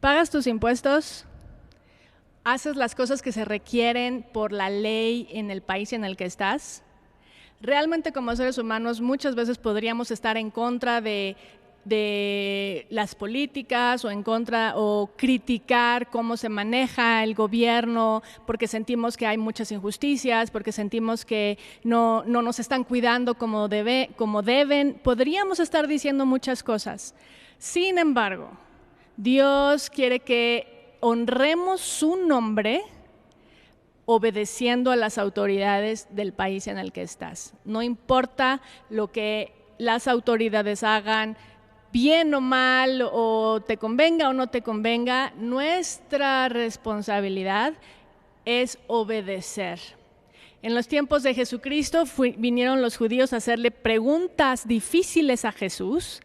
¿Pagas tus impuestos? ¿Haces las cosas que se requieren por la ley en el país en el que estás? Realmente, como seres humanos, muchas veces podríamos estar en contra de las políticas o en contra o criticar cómo se maneja el gobierno porque sentimos que hay muchas injusticias, porque sentimos que no nos están cuidando como deben. Podríamos estar diciendo muchas cosas. Sin embargo, Dios quiere que honremos su nombre obedeciendo a las autoridades del país en el que estás. No importa lo que las autoridades hagan, bien o mal, o te convenga o no te convenga, nuestra responsabilidad es obedecer. En los tiempos de Jesucristo vinieron los judíos a hacerle preguntas difíciles a Jesús,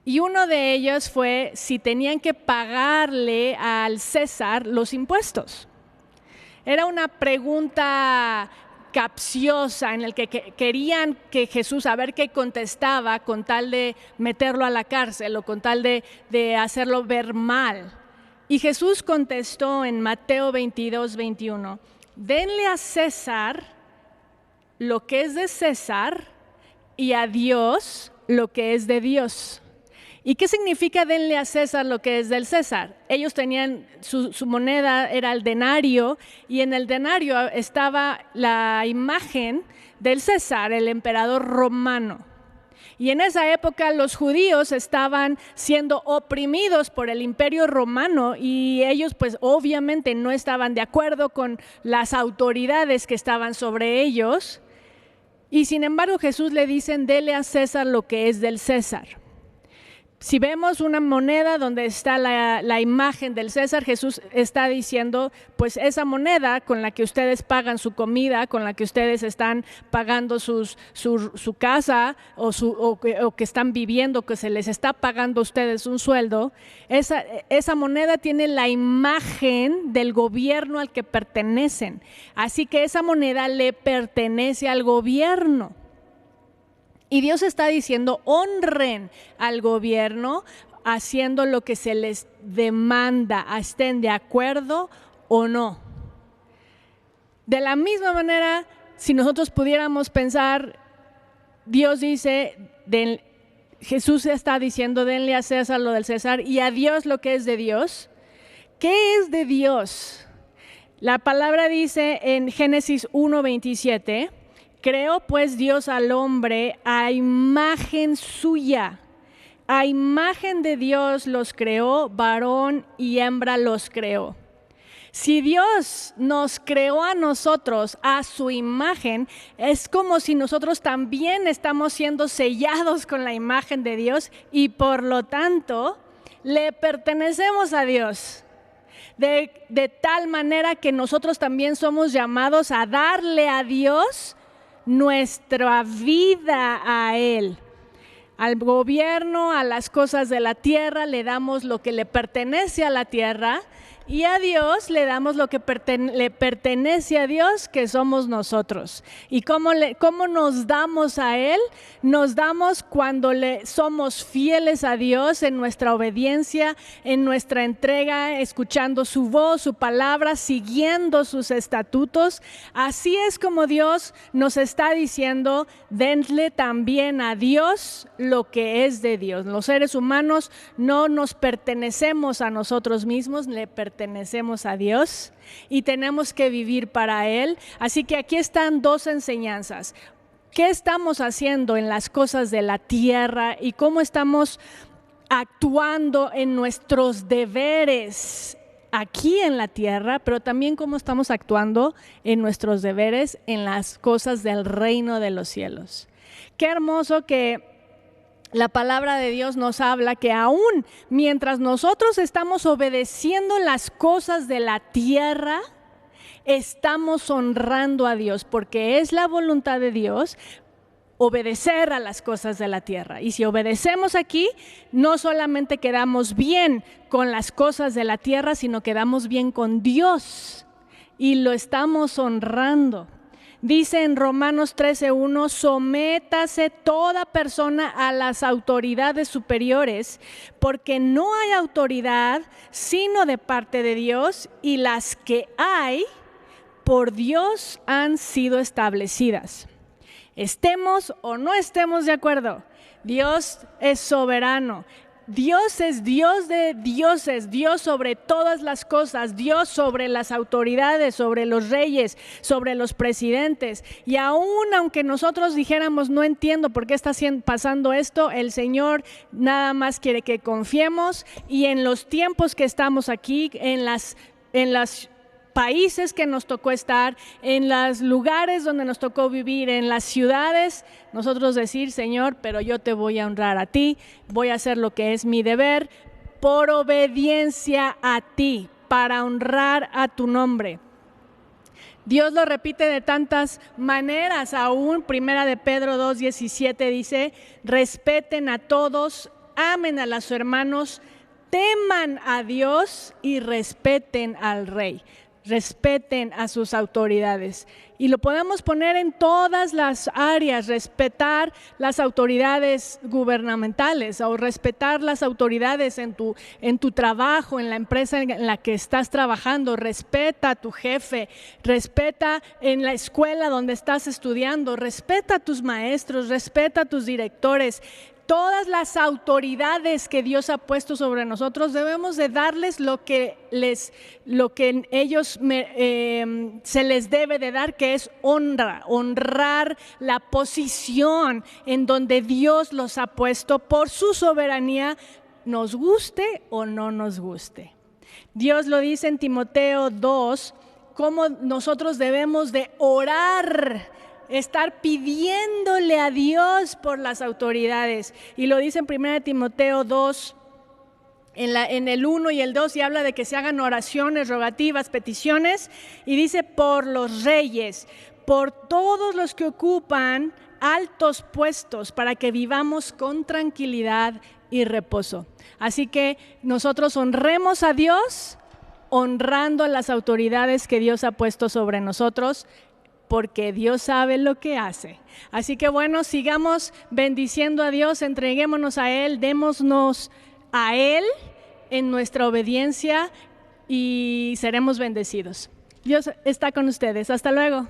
y uno de ellos fue si tenían que pagarle al César los impuestos. Era una pregunta capciosa en el que querían que Jesús a ver qué contestaba con tal de meterlo a la cárcel o con tal de hacerlo ver mal. Y Jesús contestó en Mateo 22, 21, denle a César lo que es de César y a Dios lo que es de Dios. ¿Y qué significa denle a César lo que es del César? Ellos tenían, su moneda era el denario, y en el denario estaba la imagen del César, el emperador romano. Y en esa época los judíos estaban siendo oprimidos por el imperio romano, y ellos pues obviamente no estaban de acuerdo con las autoridades que estaban sobre ellos. Y sin embargo Jesús le dicen, dele a César lo que es del César. Si vemos una moneda donde está la imagen del César, Jesús está diciendo, pues esa moneda con la que ustedes pagan su comida, con la que ustedes están pagando su casa o que están viviendo, que se les está pagando a ustedes un sueldo, esa moneda tiene la imagen del gobierno al que pertenecen. Así que esa moneda le pertenece al gobierno. Y Dios está diciendo, honren al gobierno haciendo lo que se les demanda, estén de acuerdo o no. De la misma manera, si nosotros pudiéramos pensar, Dios dice, Jesús está diciendo, denle a César lo del César y a Dios lo que es de Dios. ¿Qué es de Dios? La palabra dice en Génesis 1:27, creó pues Dios al hombre a imagen suya, a imagen de Dios los creó, varón y hembra los creó. Si Dios nos creó a nosotros a su imagen, es como si nosotros también estamos siendo sellados con la imagen de Dios y por lo tanto le pertenecemos a Dios. De tal manera que nosotros también somos llamados a darle a Dios nuestra vida a Él. Al gobierno, a las cosas de la tierra, le damos lo que le pertenece a la tierra, y a Dios le damos lo que le pertenece a Dios, que somos nosotros. ¿Y cómo nos damos a Él? Nos damos cuando somos fieles a Dios en nuestra obediencia, en nuestra entrega, escuchando su voz, su palabra, siguiendo sus estatutos. Así es como Dios nos está diciendo, denle también a Dios lo que es de Dios. Los seres humanos no nos pertenecemos a nosotros mismos, le pertenecemos a Dios y tenemos que vivir para Él. Así que aquí están dos enseñanzas. ¿Qué estamos haciendo en las cosas de la tierra y cómo estamos actuando en nuestros deberes aquí en la tierra, pero también cómo estamos actuando en nuestros deberes en las cosas del reino de los cielos? Qué hermoso que la palabra de Dios nos habla que aún mientras nosotros estamos obedeciendo las cosas de la tierra, estamos honrando a Dios, porque es la voluntad de Dios obedecer a las cosas de la tierra. Y si obedecemos aquí, no solamente quedamos bien con las cosas de la tierra, sino quedamos bien con Dios y lo estamos honrando. Dice en Romanos 13:1, sométase toda persona a las autoridades superiores, porque no hay autoridad sino de parte de Dios, y las que hay por Dios han sido establecidas. Estemos o no estemos de acuerdo, Dios es soberano. Dios es Dios de dioses, Dios sobre todas las cosas, Dios sobre las autoridades, sobre los reyes, sobre los presidentes. Y aún aunque nosotros dijéramos, no entiendo por qué está pasando esto, el Señor nada más quiere que confiemos, y en los tiempos que estamos aquí, en las países que nos tocó estar, en los lugares donde nos tocó vivir, en las ciudades, nosotros decir, Señor, pero yo te voy a honrar a ti, voy a hacer lo que es mi deber, por obediencia a ti, para honrar a tu nombre. Dios lo repite de tantas maneras, aún Primera de Pedro 2:17 dice, respeten a todos, amen a los hermanos, teman a Dios y respeten al Rey. Respeten a sus autoridades. Y lo podemos poner en todas las áreas, respetar las autoridades gubernamentales o respetar las autoridades en tu trabajo, en la empresa en la que estás trabajando. Respeta a tu jefe, respeta en la escuela donde estás estudiando, respeta a tus maestros, respeta a tus directores. Todas las autoridades que Dios ha puesto sobre nosotros debemos de darles lo que ellos se les debe de dar, que es honrar la posición en donde Dios los ha puesto por su soberanía, nos guste o no nos guste. Dios lo dice en Timoteo 2, cómo nosotros debemos de orar, estar pidiéndole a Dios por las autoridades. Y lo dice en 1 Timoteo 2, en el 1 y el 2, y habla de que se hagan oraciones, rogativas, peticiones, y dice por los reyes, por todos los que ocupan altos puestos, para que vivamos con tranquilidad y reposo. Así que nosotros honremos a Dios, honrando a las autoridades que Dios ha puesto sobre nosotros, porque Dios sabe lo que hace. Así que bueno, sigamos bendiciendo a Dios, entreguémonos a Él, démonos a Él en nuestra obediencia y seremos bendecidos. Dios está con ustedes. Hasta luego.